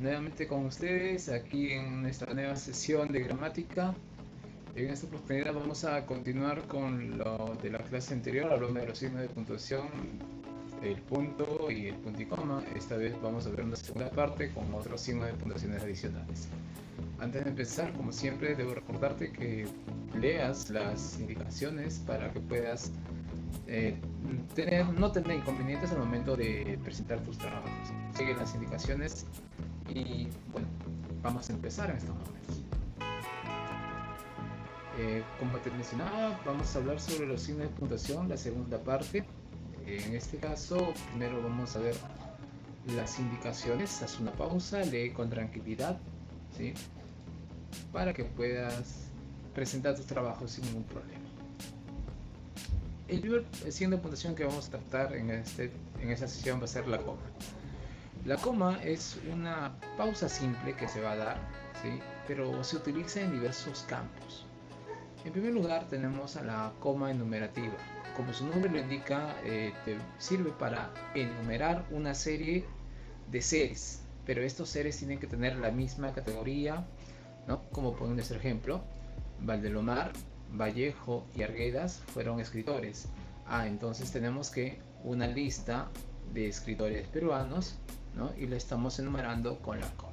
nuevamente con ustedes aquí en nuestra nueva sesión de gramática. En esta oportunidad vamos a continuar con lo de la clase anterior, hablando de los signos de puntuación, el punto y el punto y coma. Esta vez vamos a ver una segunda parte con otros signos de puntuaciones adicionales. Antes de empezar, como siempre, debo recordarte que leas las indicaciones para que puedas eh, no tener inconvenientes al momento de presentar tus trabajos. Sigue las indicaciones y bueno, vamos a empezar en estos momentos. Como te mencionaba, vamos a hablar sobre los signos de puntuación, la segunda parte. En este caso, primero vamos a ver las indicaciones. Haz una pausa, lee con tranquilidad, ¿sí? Para que puedas presentar tus trabajos sin ningún problema. El primer signo de puntuación que vamos a tratar en esta sesión va a ser la coma. La coma es una pausa simple que se va a dar, ¿sí? Pero se utiliza en diversos campos. En primer lugar tenemos a la coma enumerativa. Como su nombre lo indica, te sirve para enumerar una serie de seres, pero estos seres tienen que tener la misma categoría, ¿no? Como por nuestro ejemplo, Valdelomar, Vallejo y Arguedas fueron escritores. Entonces tenemos que una lista de escritores peruanos, ¿no? Y la estamos enumerando con la coma.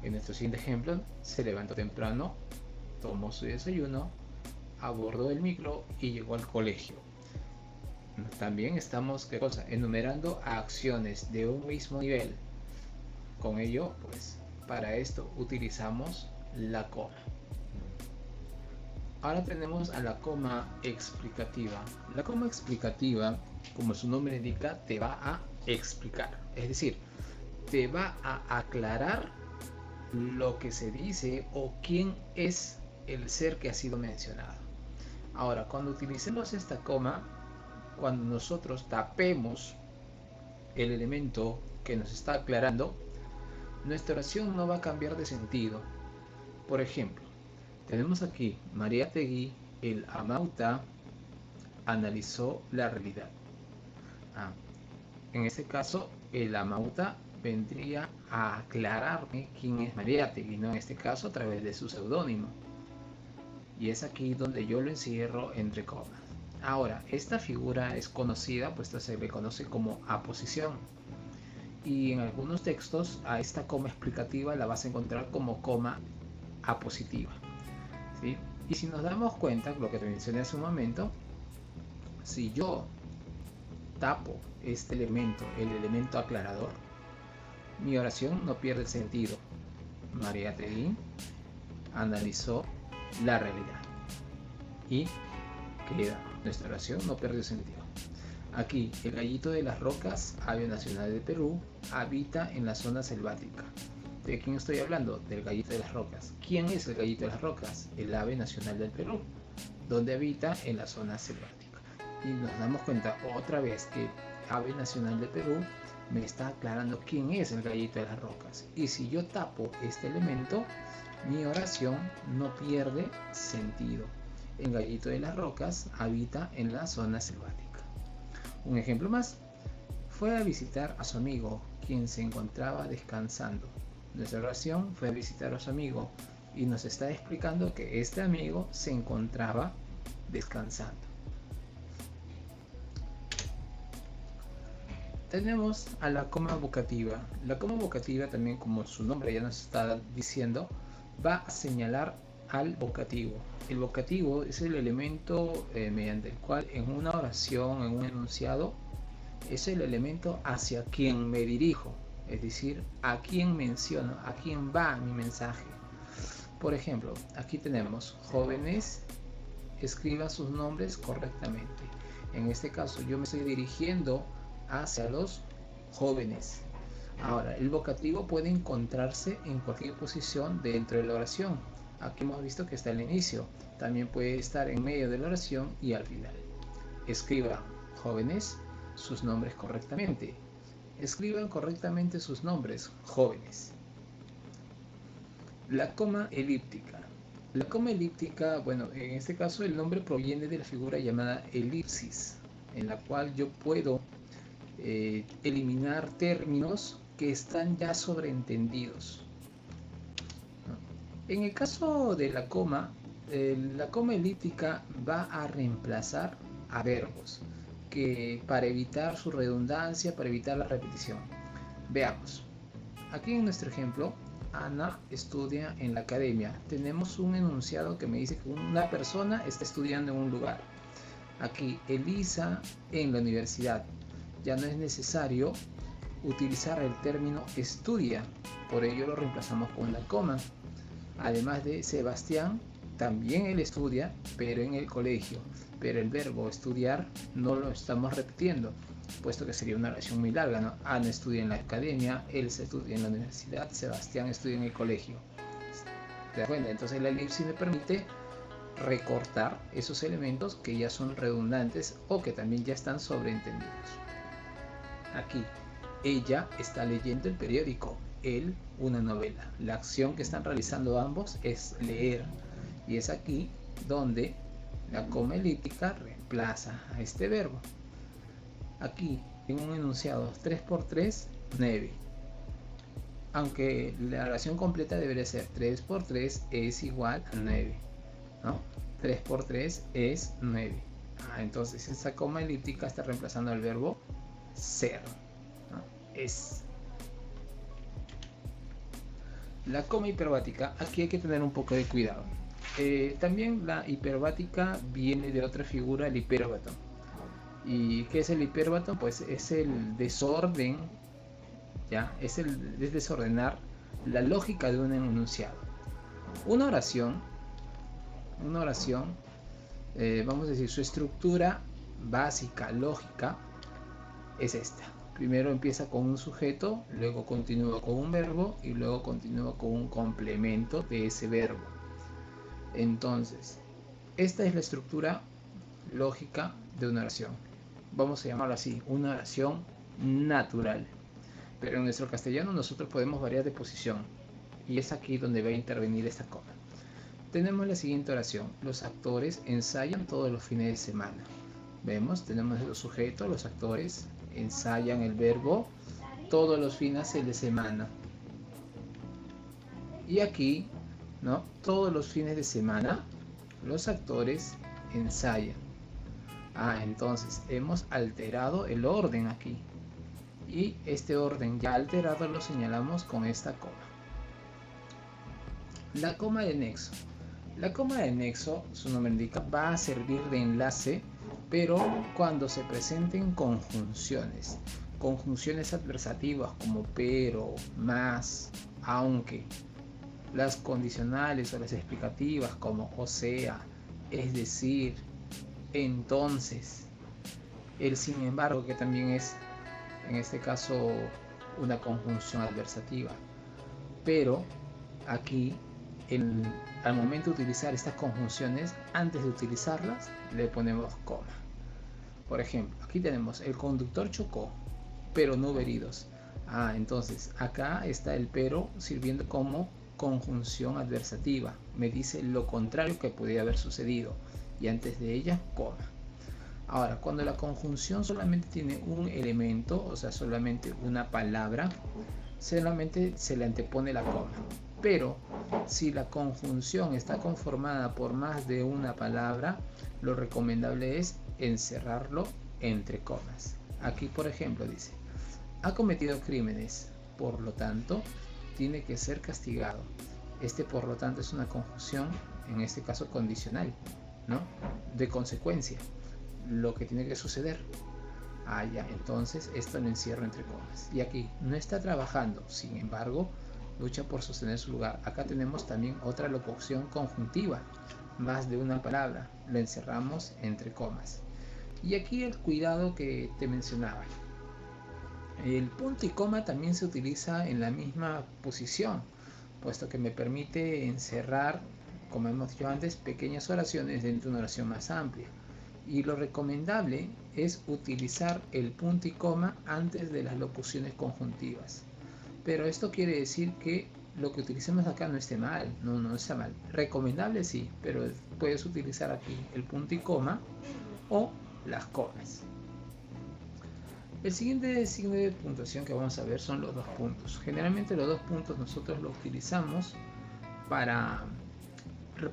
En nuestro siguiente ejemplo, se levantó temprano, tomó su desayuno, abordó el micro y llegó al colegio. También estamos, ¿qué cosa? Enumerando acciones de un mismo nivel. Con ello, pues, para esto utilizamos la coma. Ahora tenemos a la coma explicativa. La coma explicativa, como su nombre indica, te va a explicar. Es decir, te va a aclarar lo que se dice o quién es el ser que ha sido mencionado. Ahora, cuando utilicemos esta coma, cuando nosotros tapemos el elemento que nos está aclarando, nuestra oración no va a cambiar de sentido. Por ejemplo, tenemos aquí Mariátegui, el Amauta, analizó la realidad. Ah, en este caso, el Amauta vendría a aclararme quién es Mariátegui, ¿no? En este caso, a través de su seudónimo. Y es aquí donde yo lo encierro entre comas. Ahora, esta figura es conocida, pues se le conoce como aposición. Y en algunos textos a esta coma explicativa la vas a encontrar como coma apositiva, ¿sí? Y si nos damos cuenta, lo que te mencioné hace un momento, si yo tapo este elemento, el elemento aclarador, mi oración no pierde sentido. María Teguín analizó la realidad y queda, nuestra oración no pierde sentido. Aquí, el gallito de las rocas, ave nacional de Perú, habita en la zona selvática. ¿De quién estoy hablando? Del gallito de las rocas. ¿Quién es el gallito de las rocas? El ave nacional del Perú, donde habita en la zona selvática. Y nos damos cuenta otra vez que ave nacional de Perú me está aclarando quién es el gallito de las rocas. Y si yo tapo este elemento, mi oración no pierde sentido. El gallito de las rocas habita en la zona selvática. Un ejemplo más, fue a visitar a su amigo, quien se encontraba descansando. Nuestra oración fue a visitar a su amigo y nos está explicando que este amigo se encontraba descansando. Tenemos a la coma vocativa. La coma vocativa también, como su nombre ya nos está diciendo, va a señalar al vocativo. El vocativo es el elemento mediante el cual en una oración, en un enunciado, es el elemento hacia quien me dirijo, es decir, a quien menciono, a quien va mi mensaje. Por ejemplo, aquí tenemos jóvenes, escriban sus nombres correctamente. En este caso, yo me estoy dirigiendo hacia los jóvenes. Ahora, el vocativo puede encontrarse en cualquier posición dentro de la oración. Aquí hemos visto que está al inicio. También puede estar en medio de la oración y al final. Escriban, jóvenes, sus nombres correctamente. Escriban correctamente sus nombres, jóvenes. La coma elíptica. La coma elíptica, bueno, en este caso el nombre proviene de la figura llamada elipsis, en la cual yo puedo eliminar términos que están ya sobreentendidos, ¿no? En el caso de la coma elíptica va a reemplazar a verbos que para evitar su redundancia, para evitar la repetición. Veamos. Aquí en nuestro ejemplo, Ana estudia en la academia. Tenemos un enunciado que me dice que una persona está estudiando en un lugar. Aquí, Elisa en la universidad. Ya no es necesario utilizar el término estudia, por ello lo reemplazamos con la coma. Además de Sebastián, también él estudia, pero en el colegio. Pero el verbo estudiar no lo estamos repitiendo, puesto que sería una oración muy larga, ¿no? Ana estudia en la academia, él se estudia en la universidad, Sebastián estudia en el colegio. ¿Te das cuenta? Entonces la elipsis me permite recortar esos elementos que ya son redundantes o que también ya están sobreentendidos. Aquí, ella está leyendo el periódico, él una novela. La acción que están realizando ambos es leer, y es aquí donde la coma elíptica reemplaza a este verbo. Aquí, en un enunciado 3×3, 9. Aunque la oración completa debería ser 3×3 es igual a 9, ¿no? 3×3 es 9. Entonces esta coma elíptica está reemplazando al verbo ser, ¿no? Es. La coma hiperbática, aquí hay que tener un poco de cuidado. También la hiperbática viene de otra figura, el hipérbato. ¿Y qué es el hipérbato? Pues es el desorden, ¿ya? Es desordenar la lógica de un enunciado. Una oración, vamos a decir, su estructura básica, lógica, es esta. Primero empieza con un sujeto, luego continúa con un verbo y luego continúa con un complemento de ese verbo. Entonces, esta es la estructura lógica de una oración. Vamos a llamarlo así, una oración natural. Pero en nuestro castellano nosotros podemos variar de posición, y es aquí donde va a intervenir esta coma. Tenemos la siguiente oración: los actores ensayan todos los fines de semana. Vemos, tenemos los sujetos, los actores ensayan el verbo todos los fines de semana. Y aquí, ¿no? Todos los fines de semana los actores ensayan. Entonces hemos alterado el orden aquí. Y este orden ya alterado lo señalamos con esta coma. La coma de nexo. La coma de nexo, su nombre indica, va a servir de enlace, pero cuando se presenten conjunciones. Conjunciones adversativas como pero, más, aunque. Las condicionales o las explicativas como o sea, es decir, entonces. El sin embargo, que también es en este caso una conjunción adversativa. Pero aquí, al momento de utilizar estas conjunciones, antes de utilizarlas, le ponemos coma. Por ejemplo, aquí tenemos: el conductor chocó, pero no hubo heridos. Entonces acá está el pero sirviendo como conjunción adversativa. Me dice lo contrario que podría haber sucedido, y antes de ella, coma. Ahora, cuando la conjunción solamente tiene un elemento, o sea, solamente una palabra, solamente se le antepone la coma. Pero si la conjunción está conformada por más de una palabra, lo recomendable es encerrarlo entre comas. Aquí, por ejemplo, dice: ha cometido crímenes, por lo tanto, tiene que ser castigado. Este por lo tanto es una conjunción, en este caso condicional, ¿no? De consecuencia, lo que tiene que suceder. Entonces esto lo encierro entre comas. Y aquí, no está trabajando, sin embargo, lucha por sostener su lugar. Acá tenemos también otra locución conjuntiva, más de una palabra, lo encerramos entre comas. Y aquí el cuidado que te mencionaba. El punto y coma también se utiliza en la misma posición, puesto que me permite encerrar, como hemos dicho antes, pequeñas oraciones dentro de una oración más amplia. Y lo recomendable es utilizar el punto y coma antes de las locuciones conjuntivas. Pero esto quiere decir que lo que utilicemos acá no esté mal, no está mal. Recomendable sí, pero puedes utilizar aquí el punto y coma o las comas. El siguiente signo de puntuación que vamos a ver son los dos puntos. Generalmente los dos puntos nosotros los utilizamos para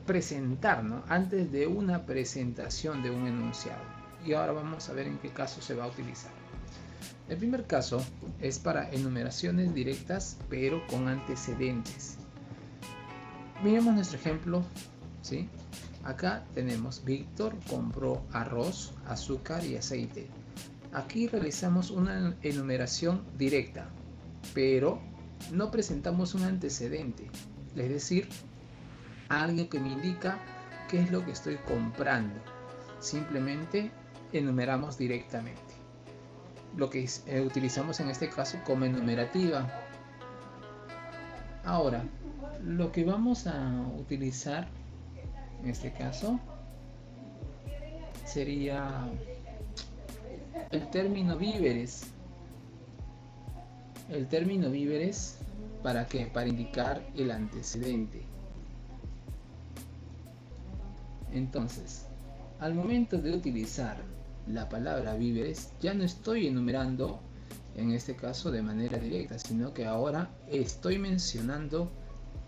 presentar, ¿no? Antes de una presentación de un enunciado. Y ahora vamos a ver en qué caso se va a utilizar. El primer caso es para enumeraciones directas pero con antecedentes. Miremos nuestro ejemplo, ¿sí? Acá tenemos Víctor compró arroz, azúcar y aceite. Aquí realizamos una enumeración directa, pero no presentamos un antecedente, es decir, algo que me indica qué es lo que estoy comprando. Simplemente enumeramos directamente. Lo que utilizamos en este caso como enumerativa. Ahora, lo que vamos a utilizar en este caso sería el término víveres. El término víveres, ¿para qué? Para indicar el antecedente. Entonces, al momento de utilizar la palabra víveres, ya no estoy enumerando, en este caso de manera directa, sino que ahora estoy mencionando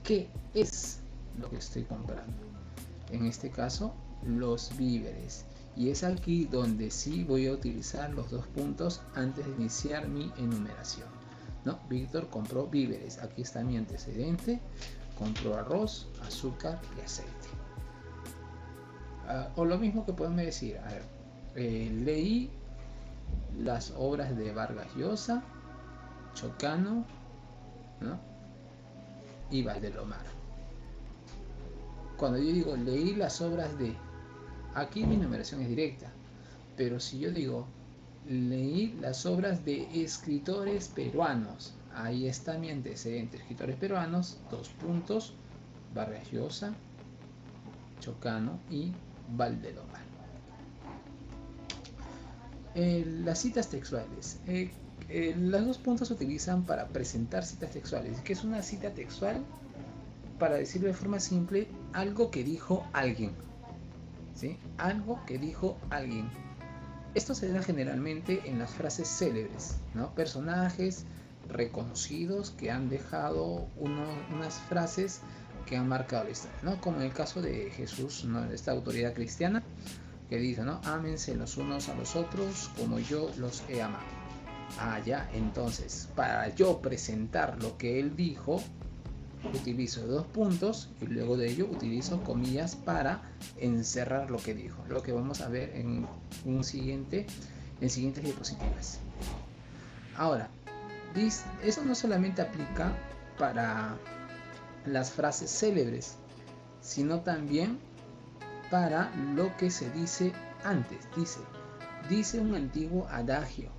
qué es lo que estoy comprando. En este caso, los víveres. Y es aquí donde sí voy a utilizar los dos puntos antes de iniciar mi enumeración, ¿no? Víctor compró víveres. Aquí está mi antecedente. Compró arroz, azúcar y aceite. O lo mismo que podemos decir, a ver, leí las obras de Vargas Llosa, Chocano, ¿no? Y Valdelomar. Cuando yo digo leí las obras de, aquí mi numeración es directa, pero si yo digo leí las obras de escritores peruanos, ahí está mi antecedente, escritores peruanos, dos puntos, Vargas Llosa, Chocano y Valdelomar. Las citas textuales. Los dos puntos se utilizan para presentar citas textuales. ¿Qué es una cita textual? Para decirlo de forma simple, algo que dijo alguien, ¿sí? Algo que dijo alguien. Esto se da generalmente en las frases célebres, ¿no? Personajes reconocidos que han dejado unas frases que han marcado la historia, ¿no? Como en el caso de Jesús, ¿no? Esta autoridad cristiana que dice, ¿no? Ámense los unos a los otros como yo los he amado. Ah, ya, entonces, para yo presentar lo que él dijo, utilizo dos puntos y luego de ello utilizo comillas para encerrar lo que dijo, lo que vamos a ver en siguientes diapositivas. Ahora, eso no solamente aplica para las frases célebres, sino también para lo que se dice antes. Dice un antiguo adagio.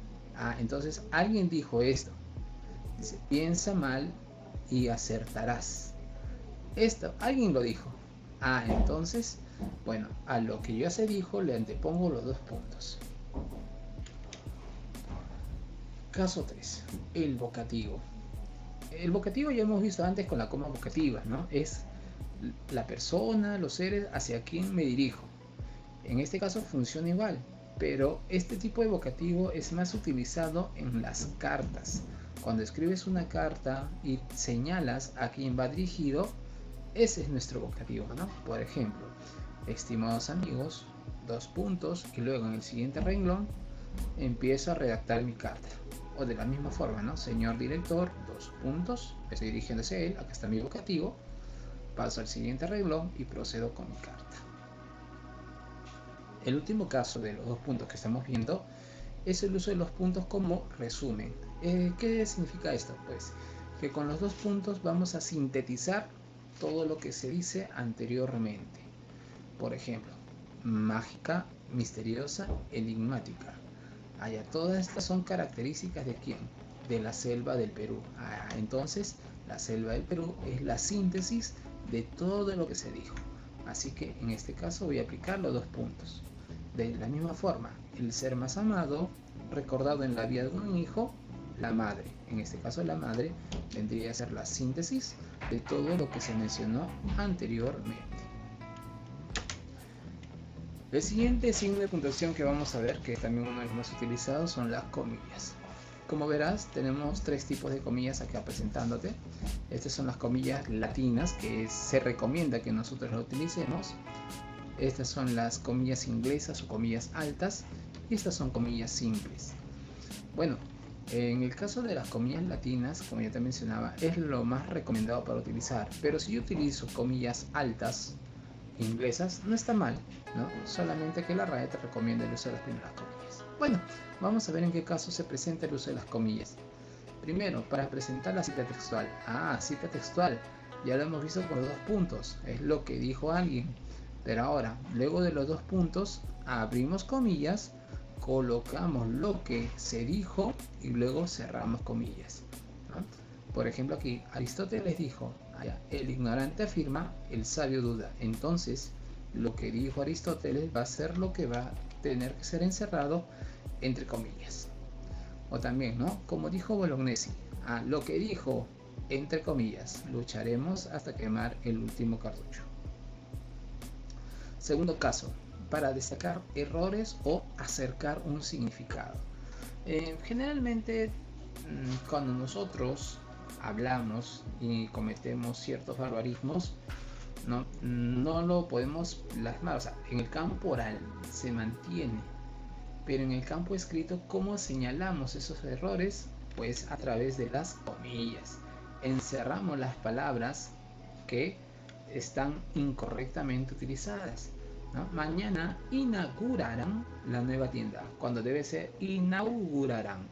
Entonces alguien dijo esto. Dice, piensa mal y acertarás. Esto, alguien lo dijo. Entonces, bueno, a lo que ya se dijo le antepongo los dos puntos. Caso 3. El vocativo. El vocativo ya hemos visto antes con la coma vocativa, ¿no? Es la persona, los seres hacia quien me dirijo. En este caso funciona igual, pero este tipo de vocativo es más utilizado en las cartas. Cuando escribes una carta y señalas a quien va dirigido, ese es nuestro vocativo, ¿no? Por ejemplo, estimados amigos, dos puntos, y luego en el siguiente renglón empiezo a redactar mi carta. O de la misma forma, ¿no? Señor director, dos puntos, estoy dirigiéndose a él, acá está mi vocativo, paso al siguiente renglón y procedo con mi carta. El último caso de los dos puntos que estamos viendo es el uso de los puntos como resumen. ¿Qué significa esto? Pues que con los dos puntos vamos a sintetizar todo lo que se dice anteriormente. Por ejemplo, mágica, misteriosa, enigmática. Todas estas son características ¿de quién? De la selva del Perú. Entonces, la selva del Perú es la síntesis de todo lo que se dijo. Así que en este caso voy a aplicar los dos puntos. De la misma forma, el ser más amado, recordado en la vida de un hijo, la madre. En este caso la madre vendría a ser la síntesis de todo lo que se mencionó anteriormente. El siguiente signo de puntuación que vamos a ver, que es también uno de los más utilizados, son las comillas. Como verás, tenemos tres tipos de comillas acá presentándote. Estas son las comillas latinas, que se recomienda que nosotros las utilicemos. Estas son las comillas inglesas o comillas altas, y estas son comillas simples. Bueno, en el caso de las comillas latinas, como ya te mencionaba, es lo más recomendado para utilizar. Pero si yo utilizo comillas altas inglesas, no está mal, ¿no? Solamente que la RAE te recomienda el uso de las primeras comillas. Bueno, vamos a ver en qué caso se presenta el uso de las comillas. Primero, para presentar la cita textual. Cita textual. Ya lo hemos visto por los 2 puntos. Es lo que dijo alguien. Pero ahora, luego de los 2 puntos, abrimos comillas, colocamos lo que se dijo y luego cerramos comillas, ¿no? Por ejemplo, aquí Aristóteles dijo: el ignorante afirma, el sabio duda. Entonces, lo que dijo Aristóteles va a ser lo que va a tener que ser encerrado entre comillas. O también, ¿no? Como dijo Bolognesi, lo que dijo, entre comillas, lucharemos hasta quemar el último cartucho. Segundo caso, para destacar errores o acercar un significado. Generalmente, cuando nosotros hablamos y cometemos ciertos barbarismos, no lo podemos plasmar. O sea, en el campo oral se mantiene, pero en el campo escrito, ¿cómo señalamos esos errores? Pues a través de las comillas. Encerramos las palabras que están incorrectamente utilizadas, ¿no? Mañana inaugurarán la nueva tienda, cuando debe ser inaugurarán.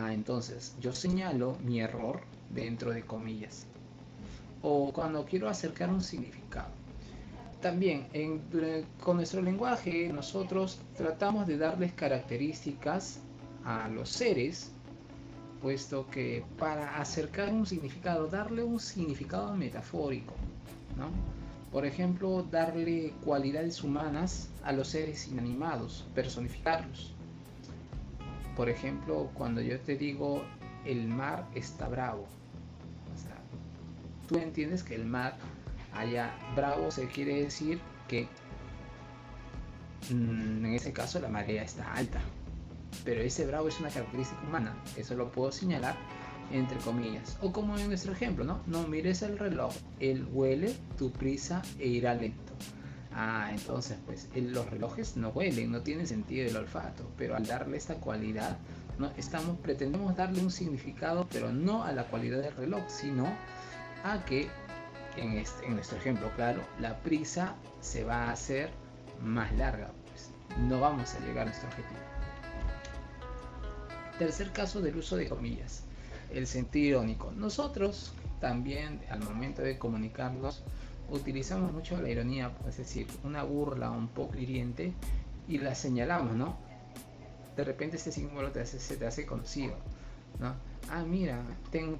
Entonces yo señalo mi error dentro de comillas. O cuando quiero acercar un significado. También con nuestro lenguaje nosotros tratamos de darles características a los seres, puesto que para acercar un significado, darle un significado metafórico, ¿no? Por ejemplo, darle cualidades humanas a los seres inanimados, personificarlos. Por ejemplo, cuando yo te digo el mar está bravo, o sea, tú entiendes que el mar allá bravo se quiere decir que en ese caso la marea está alta, pero ese bravo es una característica humana, eso lo puedo señalar entre comillas. O como en nuestro ejemplo, no mires el reloj, él huele tu prisa e irá lento. Entonces pues los relojes no huelen, no tienen sentido del olfato, pero al darle esta cualidad, pretendemos darle un significado, pero no a la cualidad del reloj, sino a que en nuestro ejemplo, claro, la prisa se va a hacer más larga, pues no vamos a llegar a nuestro objetivo. Tercer caso del uso de comillas, el sentido irónico. Nosotros también al momento de comunicarnos utilizamos mucho la ironía, es decir, una burla un poco hiriente, y la señalamos, ¿no? De repente este símbolo se te hace conocido, ¿no? Mira,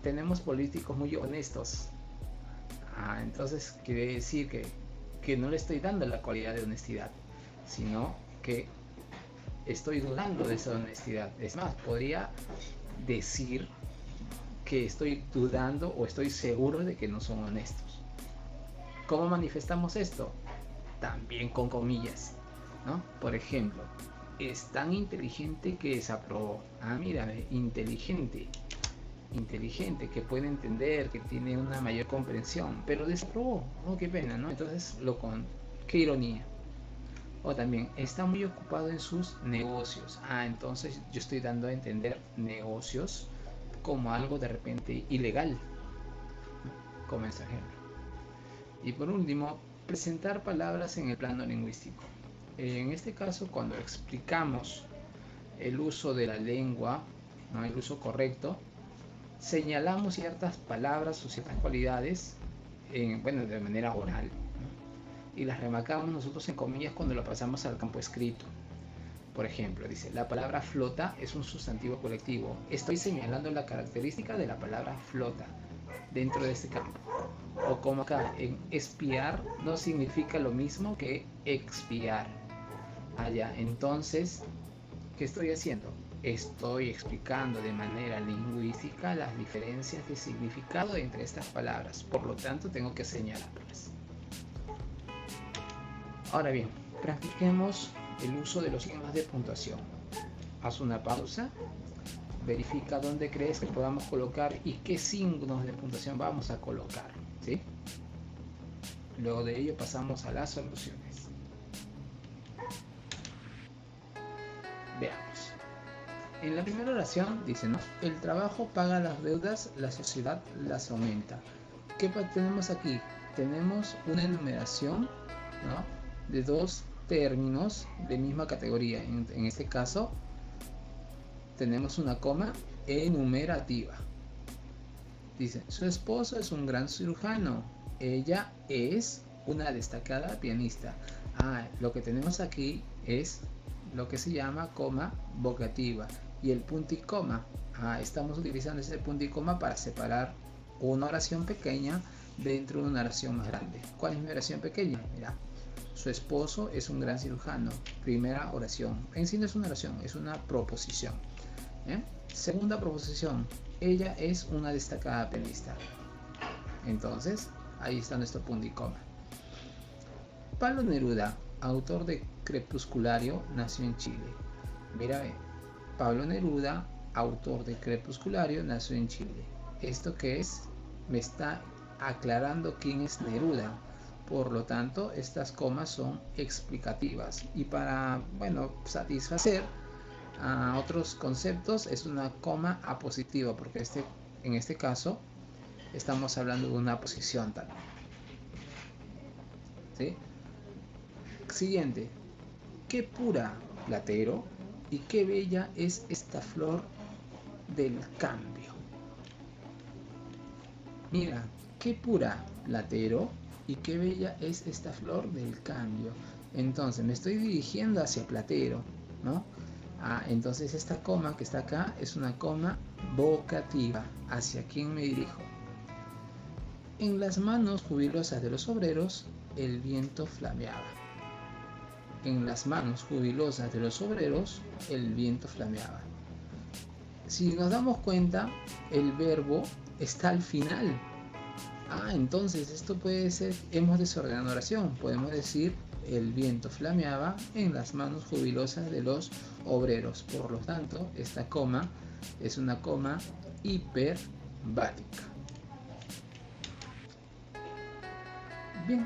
tenemos políticos muy honestos. Entonces quiere decir que no le estoy dando la cualidad de honestidad, sino que estoy dudando de esa honestidad. Es más, podría decir que estoy dudando o estoy seguro de que no son honestos. ¿Cómo manifestamos esto? También con comillas, ¿no? Por ejemplo, es tan inteligente que desaprobó. Mira, inteligente, que puede entender, que tiene una mayor comprensión, pero desaprobó. Qué pena, ¿no? Entonces, qué ironía. O también, está muy ocupado en sus negocios. Entonces yo estoy dando a entender negocios como algo de repente ilegal, ¿no? Como este ejemplo. Y por último, presentar palabras en el plano lingüístico. En este caso, cuando explicamos el uso de la lengua, ¿no? El uso correcto, señalamos ciertas palabras o ciertas cualidades, de manera oral, ¿no? Y las remarcamos nosotros en comillas cuando lo pasamos al campo escrito. Por ejemplo, dice, la palabra flota es un sustantivo colectivo. Estoy señalando la característica de la palabra flota dentro de este campo. O como acá, en espiar no significa lo mismo que expiar. Entonces, ¿qué estoy haciendo? Estoy explicando de manera lingüística las diferencias de significado entre estas palabras. Por lo tanto, tengo que señalarlas. Ahora bien, practiquemos el uso de los signos de puntuación. Haz una pausa, verifica dónde crees que podamos colocar y qué signos de puntuación vamos a colocar, ¿sí? Luego de ello pasamos a las soluciones. Veamos. En la primera oración dice, ¿no? El trabajo paga las deudas, la sociedad las aumenta. ¿Qué tenemos aquí? Tenemos una enumeración, ¿no?, de dos términos de misma categoría. En este caso, tenemos una coma enumerativa. Dice, su esposo es un gran cirujano. Ella es una destacada pianista. Lo que tenemos aquí es lo que se llama coma vocativa. Y el punto y coma. Estamos utilizando ese punto y coma para separar una oración pequeña dentro de una oración más grande. ¿Cuál es mi oración pequeña? Mira, su esposo es un gran cirujano. Primera oración. En sí no es una oración, es una proposición. Segunda proposición. Ella es una destacada pianista. Entonces, ahí está nuestro punto y coma. Pablo Neruda, autor de Crepusculario, nació en Chile. Mira, Pablo Neruda, autor de Crepusculario, nació en Chile. ¿Esto qué es? Me está aclarando quién es Neruda. Por lo tanto, estas comas son explicativas. Y para, satisfacer a otros conceptos es una coma apositiva, porque en este caso estamos hablando de una posición también. ¿Sí? Siguiente. Qué pura, Platero, y qué bella es esta flor del cambio. Mira, qué pura, Platero, y qué bella es esta flor del cambio. Entonces me estoy dirigiendo hacia Platero, ¿no? Entonces esta coma que está acá es una coma vocativa. ¿Hacia quién me dirijo? En las manos jubilosas de los obreros, el viento flameaba. En las manos jubilosas de los obreros, el viento flameaba. Si nos damos cuenta, el verbo está al final. Entonces esto puede ser, hemos desordenado la oración. Podemos decir, el viento flameaba en las manos jubilosas de los obreros. Por lo tanto, esta coma es una coma hiperbática. Bien,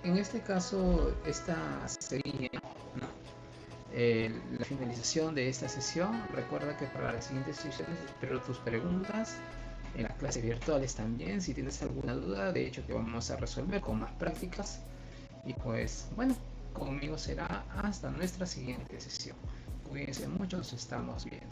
en este caso, esta sería la finalización de esta sesión. Recuerda que para las siguientes sesiones espero tus preguntas. En las clases virtuales también, si tienes alguna duda, de hecho que vamos a resolver con más prácticas. Y pues, conmigo será hasta nuestra siguiente sesión. Cuídense mucho, nos estamos viendo.